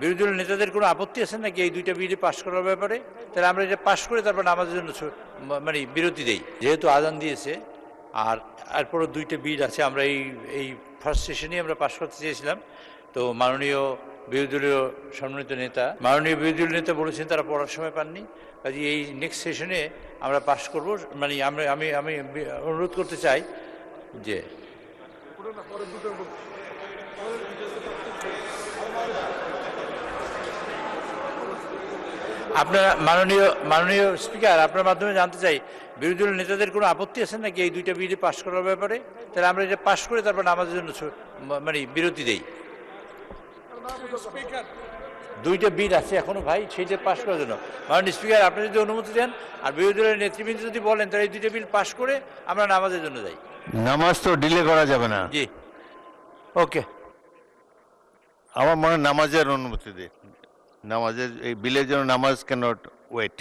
বিরোধী দলের নেতাদের কোনো আপত্তি আছে নাকি এই দুইটা বিল পাশ করার ব্যাপারে? তাহলে আমরা এটা পাশ করে তারপর আমাদের জন্য মানে বিরতি দেই। যেহেতু আজান দিয়েছে আর এরপরও দুইটা বিল আছে, আমরা এই ফার্স্ট সেশনেই আমরা পাশ করতে চেয়েছিলাম। তো মাননীয় বিরোধী দলীয় বিরোধী দলীয় নেতা বলেছেন তারা পড়ার সময় পাননি, কাজে এই নেক্সট সেশনে আমরা পাশ করব। মানে আমি আমি অনুরোধ করতে চাই যে আপনারা মাননীয় স্পিকার, আপনার মাধ্যমে জানতে চাই বিরোধী দলের নেতাদের কোনো আপত্তি আছে নাকি এই দুইটা বিল পাশ করার ব্যাপারে? তাহলে আমরা এটা পাশ করে তারপর আমাদের জন্য মানে বিরতি দেই। দুইটা বিল আছে এখনো ভাই, সেইটা পাশ করার জন্য। মাননীয় স্পিকার, আপনি যদি অনুমতি দেন আর বিরোধী দলের নেতৃবৃন্দ যদি বলেন তাহলে এই দুইটা বিল পাশ করে আমরা নামাজের জন্য যাই। নামাজ তো ডিলে করা যাবে না। জি, ওকে। আমার মনে হয় নামাজের অনুমতি দে, নামাজের এই বিলের জন্য নামাজ ক্যানট ওয়েট।